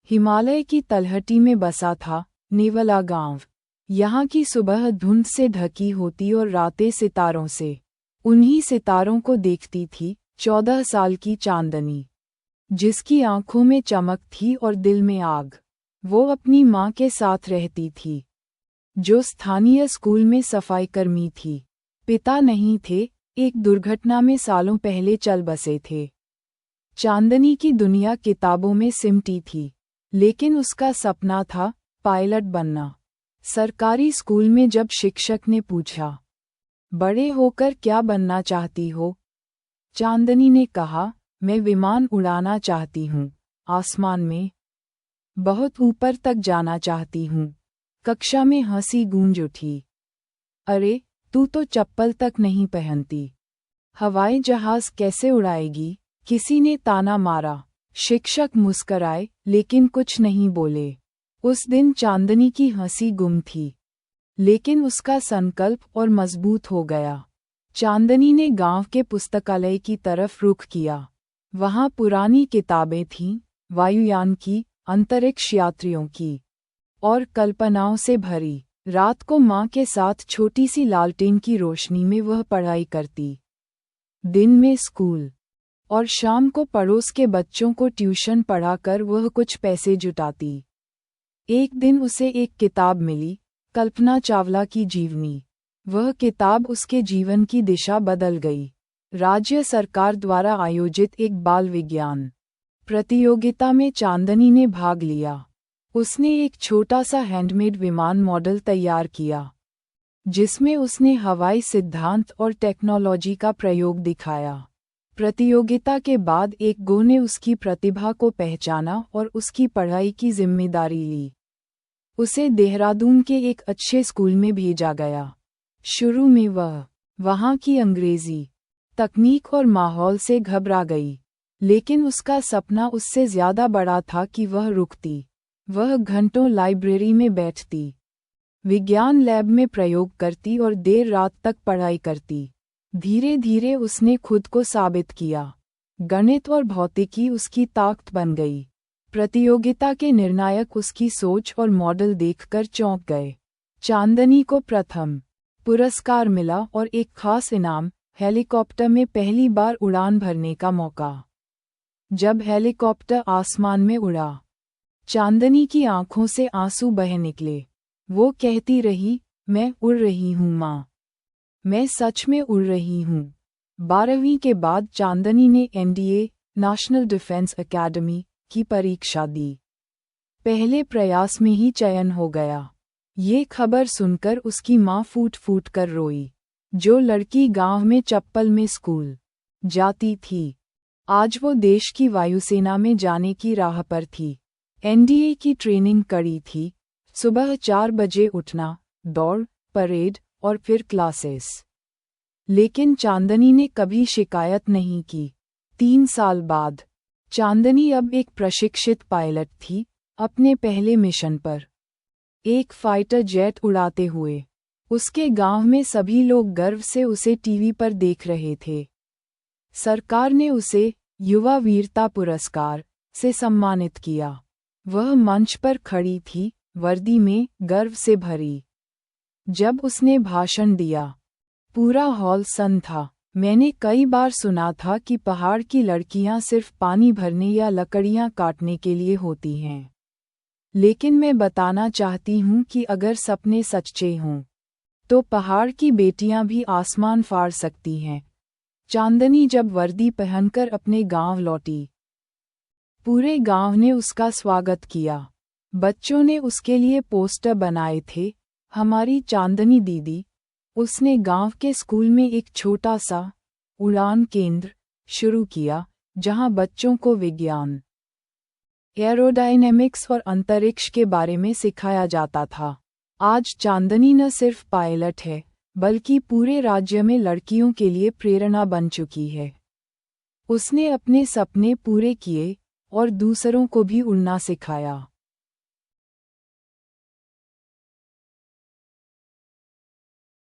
हिमालय की तलहटी में बसा था नेवला गांव। यहाँ की सुबह धुंध से ढकी होती और रातें सितारों से। उन्हीं सितारों को देखती थी 14 साल की चांदनी, जिसकी आंखों में चमक थी और दिल में आग। वो अपनी माँ के साथ रहती थी, जो स्थानीय स्कूल में सफाईकर्मी थी। पिता नहीं थे, एक दुर्घटना में सालों पहले चल बसे थे। चांदनी की दुनिया किताबों में सिमटी थी, लेकिन उसका सपना था पायलट बनना। सरकारी स्कूल में जब शिक्षक ने पूछा, बड़े होकर क्या बनना चाहती हो, चांदनी ने कहा, मैं विमान उड़ाना चाहती हूँ, आसमान में बहुत ऊपर तक जाना चाहती हूँ। कक्षा में हंसी गूंज उठी। अरे, तू तो चप्पल तक नहीं पहनती, हवाई जहाज कैसे उड़ाएगी? किसी ने ताना मारा। शिक्षक मुस्कराए, लेकिन कुछ नहीं बोले। उस दिन चांदनी की हंसी गुम थी, लेकिन उसका संकल्प और मजबूत हो गया। चांदनी ने गांव के पुस्तकालय की तरफ रुख किया। वहां पुरानी किताबें थीं, वायुयान की, अंतरिक्ष यात्रियों की, और कल्पनाओं से भरी। रात को माँ के साथ छोटी सी लालटेन की रोशनी में वह पढ़ाई करती। दिन में स्कूल, और शाम को पड़ोस के बच्चों को ट्यूशन पढ़ाकर वह कुछ पैसे जुटाती। एक दिन उसे एक किताब मिली, कल्पना चावला की जीवनी। वह किताब उसके जीवन की दिशा बदल गई। राज्य सरकार द्वारा आयोजित एक बाल विज्ञान प्रतियोगिता में चांदनी ने भाग लिया। उसने एक छोटा सा हैंडमेड विमान मॉडल तैयार किया, जिसमें उसने हवाई सिद्धांत और टेक्नोलॉजी का प्रयोग दिखाया। प्रतियोगिता के बाद एक गो ने उसकी प्रतिभा को पहचाना और उसकी पढ़ाई की जिम्मेदारी ली। उसे देहरादून के एक अच्छे स्कूल में भेजा गया। शुरू में वह वहाँ की अंग्रेजी, तकनीक और माहौल से घबरा गई, लेकिन उसका सपना उससे ज्यादा बड़ा था कि वह रुकती। वह घंटों लाइब्रेरी में बैठती, विज्ञान लैब में प्रयोग करती और देर रात तक पढ़ाई करती। धीरे धीरे उसने खुद को साबित किया। गणित और भौतिकी उसकी ताकत बन गई। प्रतियोगिता के निर्णायक उसकी सोच और मॉडल देखकर चौंक गए। चांदनी को प्रथम पुरस्कार मिला और एक खास इनाम, हेलीकॉप्टर में पहली बार उड़ान भरने का मौका। जब हेलीकॉप्टर आसमान में उड़ा, चांदनी की आंखों से आंसू बह निकले। वो कहती रही, मैं उड़ रही हूँ माँ, मैं सच में उड़ रही हूँ। 12वीं के बाद चांदनी ने एनडीए, नेशनल डिफेंस एकेडमी, की परीक्षा दी। पहले प्रयास में ही चयन हो गया। ये खबर सुनकर उसकी माँ फूट फूट कर रोई। जो लड़की गांव में चप्पल में स्कूल जाती थी, आज वो देश की वायुसेना में जाने की राह पर थी। एनडीए की ट्रेनिंग कड़ी थी। सुबह 4 बजे उठना, दौड़, परेड और फिर क्लासेस। लेकिन चांदनी ने कभी शिकायत नहीं की। 3 साल बाद चांदनी अब एक प्रशिक्षित पायलट थी, अपने पहले मिशन पर एक फाइटर जेट उड़ाते हुए। उसके गांव में सभी लोग गर्व से उसे टीवी पर देख रहे थे। सरकार ने उसे युवा वीरता पुरस्कार से सम्मानित किया। वह मंच पर खड़ी थी, वर्दी में, गर्व से भरी। जब उसने भाषण दिया, पूरा हॉल सन्न था। मैंने कई बार सुना था कि पहाड़ की लड़कियां सिर्फ पानी भरने या लकड़ियां काटने के लिए होती हैं, लेकिन मैं बताना चाहती हूँ कि अगर सपने सच्चे हों, तो पहाड़ की बेटियां भी आसमान फाड़ सकती हैं। चांदनी जब वर्दी पहनकर अपने गांव लौटी, पूरे गांव ने उसका स्वागत किया। बच्चों ने उसके लिए पोस्टर बनाए थे, हमारी चांदनी दीदी। उसने गांव के स्कूल में एक छोटा सा उड़ान केंद्र शुरू किया, जहां बच्चों को विज्ञान, एरोडायनेमिक्स और अंतरिक्ष के बारे में सिखाया जाता था। आज चांदनी न सिर्फ पायलट है, बल्कि पूरे राज्य में लड़कियों के लिए प्रेरणा बन चुकी है। उसने अपने सपने पूरे किए और दूसरों को भी उड़ना सिखाया।